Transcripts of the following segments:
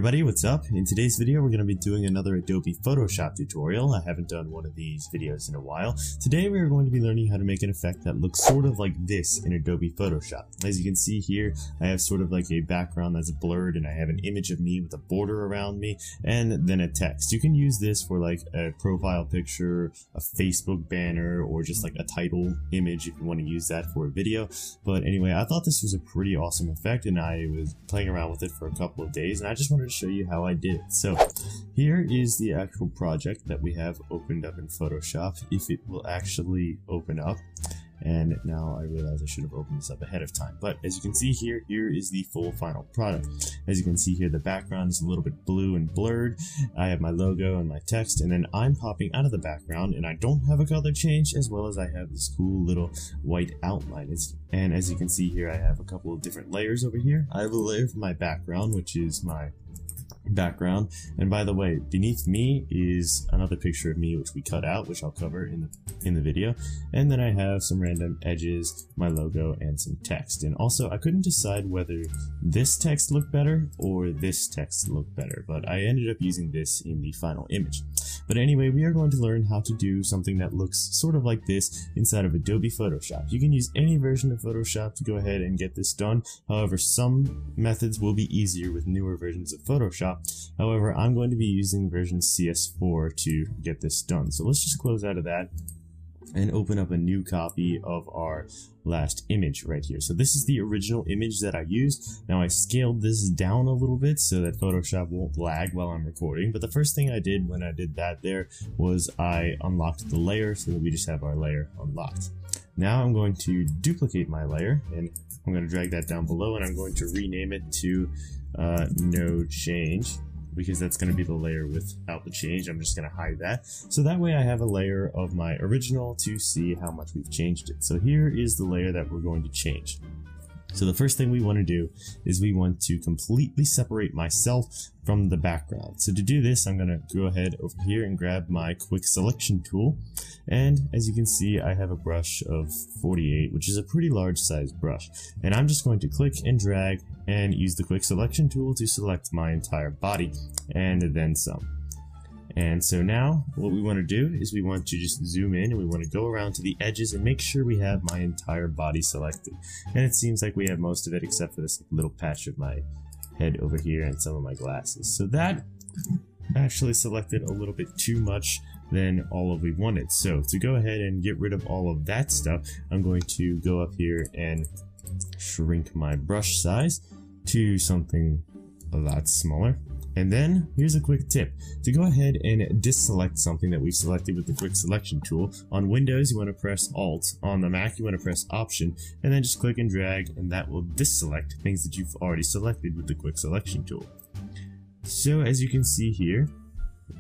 everybody, what's up? In today's video we're going to be doing another Adobe Photoshop tutorial. I haven't done one of these videos in a while. Today we are going to be learning how to make an effect that looks sort of like this in Adobe Photoshop. As you can see here, I have sort of like a background that's blurred and I have an image of me with a border around me and then a text. You can use this for like a profile picture, a Facebook banner, or just like a title image if you want to use that for a video. But anyway, I thought this was a pretty awesome effect and I was playing around with it for a couple of days and I just wanted to show you how I did it. So here is the actual project that we have opened up in Photoshop, if it will actually open up. And now I realize I should have opened this up ahead of time. But as you can see here, here is the full final product. As you can see here, the background is a little bit blue and blurred. I have my logo and my text, and then I'm popping out of the background, and I don't have a color change, as well as I have this cool little white outline. And as you can see here, I have a couple of different layers over here. I have a layer for my background, which is my background, and by the way, beneath me is another picture of me which we cut out, which I'll cover in the video, and then I have some random edges, my logo, and some text. And also I couldn't decide whether this text looked better or this text looked better, but I ended up using this in the final image. But anyway, we are going to learn how to do something that looks sort of like this inside of Adobe Photoshop. You can use any version of Photoshop to go ahead and get this done. However, some methods will be easier with newer versions of Photoshop. However, I'm going to be using version CS4 to get this done. So let's just close out of that and open up a new copy of our last image right here. So this is the original image that I used. Now I scaled this down a little bit so that Photoshop won't lag while I'm recording. But the first thing I did when I did that there was I unlocked the layer so that we just have our layer unlocked. Now I'm going to duplicate my layer and I'm going to drag that down below and I'm going to rename it to no change, because that's going to be the layer without the change. I'm just going to hide that. So that way I have a layer of my original to see how much we've changed it. So here is the layer that we're going to change. So the first thing we want to do is we want to completely separate myself from the background. So to do this, I'm going to go ahead over here and grab my quick selection tool. And as you can see, I have a brush of 48, which is a pretty large size brush. And I'm just going to click and drag and use the quick selection tool to select my entire body and then some. And so now what we want to do is we want to just zoom in and we want to go around to the edges and make sure we have my entire body selected. And it seems like we have most of it except for this little patch of my head over here and some of my glasses. So that actually selected a little bit too much than all of we wanted. So to go ahead and get rid of all of that stuff, I'm going to go up here and shrink my brush size to something a lot smaller. And then here's a quick tip. To go ahead and deselect something that we selected with the quick selection tool, on Windows you want to press Alt, on the Mac you want to press Option, and then just click and drag and that will deselect things that you've already selected with the quick selection tool. So as you can see here,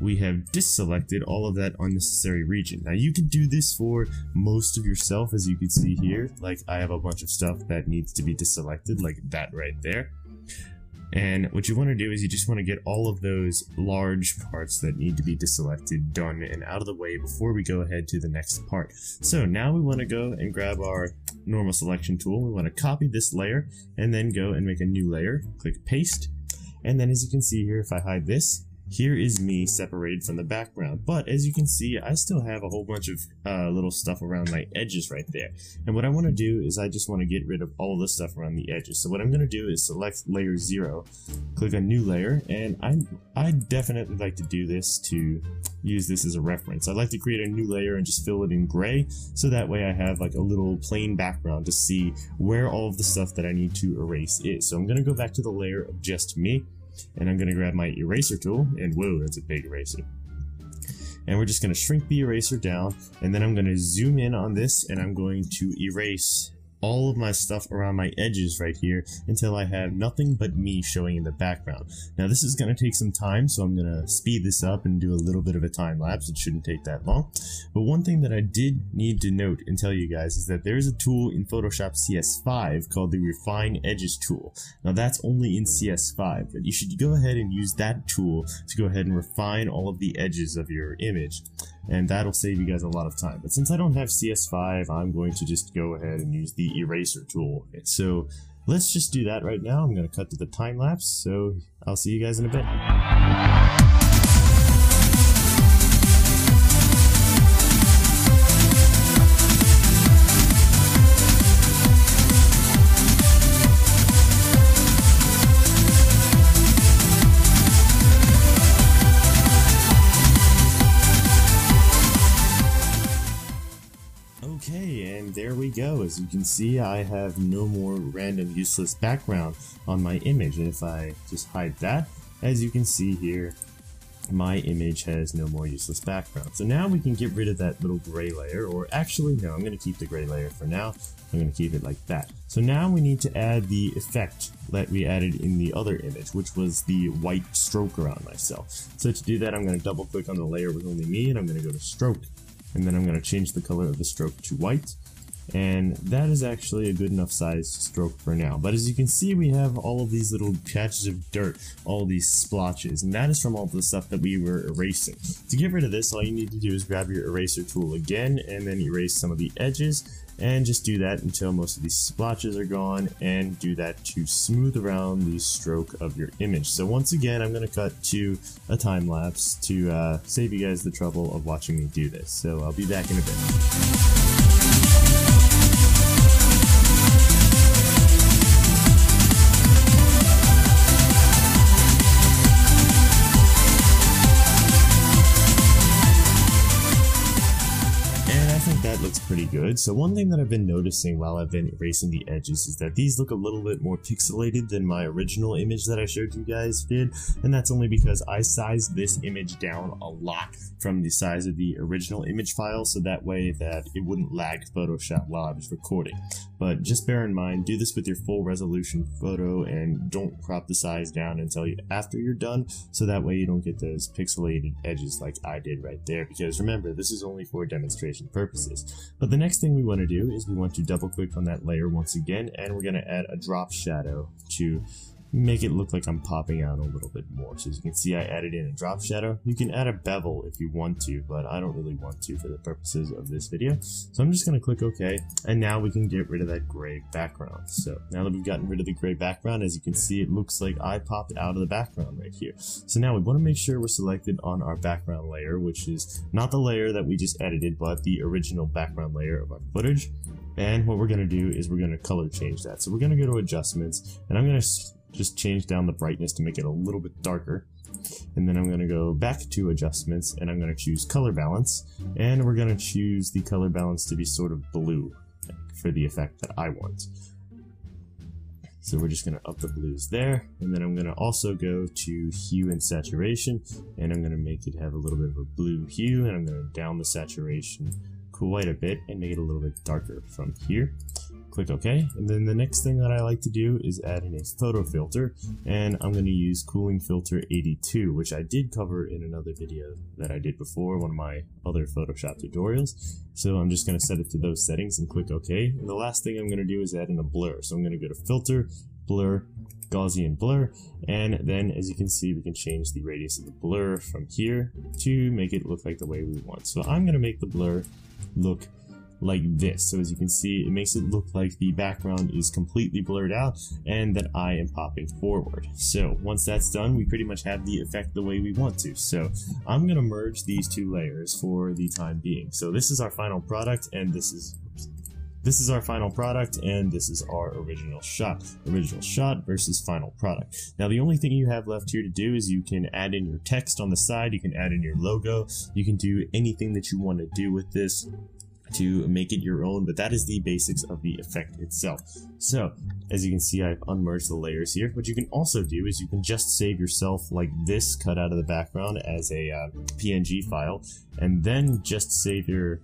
we have deselected all of that unnecessary region. Now you can do this for most of yourself, as you can see here. Like I have a bunch of stuff that needs to be deselected, like that right there. And what you want to do is you just want to get all of those large parts that need to be deselected done and out of the way before we go ahead to the next part. So now we want to go and grab our normal selection tool. We want to copy this layer and then go and make a new layer. Click paste. And then as you can see here, if I hide this, here is me separated from the background. But as you can see, I still have a whole bunch of little stuff around my edges right there. And what I want to do is I just want to get rid of all of the stuff around the edges. So what I'm going to do is select layer 0, click on new layer, and I definitely like to do this to use this as a reference. I like to create a new layer and just fill it in gray, so that way I have like a little plain background to see where all of the stuff that I need to erase is. So I'm going to go back to the layer of just me. And I'm going to grab my eraser tool, and whoa, that's a big eraser. And we're just going to shrink the eraser down, and then I'm going to zoom in on this, and I'm going to erase all of my stuff around my edges right here until I have nothing but me showing in the background. Now this is going to take some time, so I'm going to speed this up and do a little bit of a time lapse. It shouldn't take that long. But one thing that I did need to note and tell you guys is that there's a tool in Photoshop CS5 called the Refine Edges tool. Now that's only in CS5, but you should go ahead and use that tool to go ahead and refine all of the edges of your image. And that'll save you guys a lot of time. But since I don't have CS5, I'm going to just go ahead and use the eraser tool. So let's just do that right now. I'm going to cut to the time lapse. So I'll see you guys in a bit. Okay, and there we go. As you can see, I have no more random useless background on my image, and if I just hide that, as you can see here, my image has no more useless background. So now we can get rid of that little gray layer, or actually no, I'm going to keep the gray layer for now. I'm going to keep it like that. So now we need to add the effect that we added in the other image, which was the white stroke around myself. So to do that, I'm going to double click on the layer with only me, and I'm going to go to stroke. And then I'm going to change the color of the stroke to white, and that is actually a good enough size stroke for now. But as you can see, we have all of these little patches of dirt, all of these splotches, and that is from all the stuff that we were erasing. To get rid of this, all you need to do is grab your eraser tool again and then erase some of the edges, and just do that until most of these splotches are gone, and do that to smooth around the stroke of your image. So once again, I'm going to cut to a time lapse to save you guys the trouble of watching me do this. So I'll be back in a bit. That looks pretty good. So one thing that I've been noticing while I've been erasing the edges is that these look a little bit more pixelated than my original image that I showed you guys did, and that's only because I sized this image down a lot from the size of the original image file, so that way that it wouldn't lag Photoshop while I was recording. But just bear in mind, do this with your full resolution photo and don't crop the size down until after you're done, so that way you don't get those pixelated edges like I did right there, because remember, this is only for demonstration purposes. But the next thing we want to do is we want to double click on that layer once again, and we're going to add a drop shadow to make it look like I'm popping out a little bit more. So as you can see, I added in a drop shadow. You can add a bevel if you want to, but I don't really want to for the purposes of this video. So I'm just going to click OK, and now we can get rid of that gray background. So now that we've gotten rid of the gray background, as you can see, it looks like I popped out of the background right here. So now we want to make sure we're selected on our background layer, which is not the layer that we just edited, but the original background layer of our footage. And what we're going to do is we're going to color change that. So we're going to go to adjustments, and I'm going to just change down the brightness to make it a little bit darker, and then I'm going to go back to adjustments, and I'm going to choose color balance, and we're going to choose the color balance to be sort of blue for the effect that I want. So we're just going to up the blues there, and then I'm going to also go to hue and saturation, and I'm going to make it have a little bit of a blue hue, and I'm going to down the saturation quite a bit and make it a little bit darker from here. Click OK, and then the next thing that I like to do is add in a photo filter, and I'm going to use Cooling Filter 82, which I did cover in another video that I did before, one of my other Photoshop tutorials. So I'm just going to set it to those settings and click OK, and the last thing I'm going to do is add in a blur. So I'm going to go to Filter, Blur, Gaussian Blur, and then as you can see, we can change the radius of the blur from here to make it look like the way we want. So I'm going to make the blur look like this. So as you can see, it makes it look like the background is completely blurred out and that I am popping forward. So once that's done, we pretty much have the effect the way we want to. So I'm going to merge these two layers for the time being. So this is our final product, and this is our final product, and this is our original shot. Original shot versus final product. Now the only thing you have left here to do is you can add in your text on the side, you can add in your logo, you can do anything that you want to do with this to make it your own, but that is the basics of the effect itself. So as you can see, I've unmerged the layers here. What you can also do is you can just save yourself like this, cut out of the background as a PNG file, and then just save your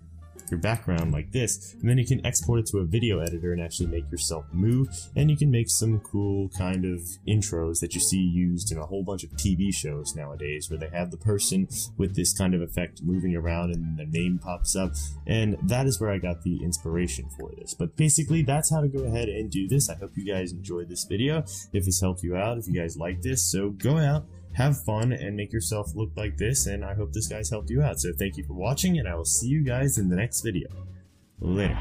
background like this, and then you can export it to a video editor and actually make yourself move, and you can make some cool kind of intros that you see used in a whole bunch of TV shows nowadays, where they have the person with this kind of effect moving around and their name pops up, and that is where I got the inspiration for this. But basically, that's how to go ahead and do this. I hope you guys enjoyed this video. If this helped you out, if you guys like this, so go out, have fun, and make yourself look like this, and I hope this guys helped you out. So thank you for watching, and I will see you guys in the next video. Later.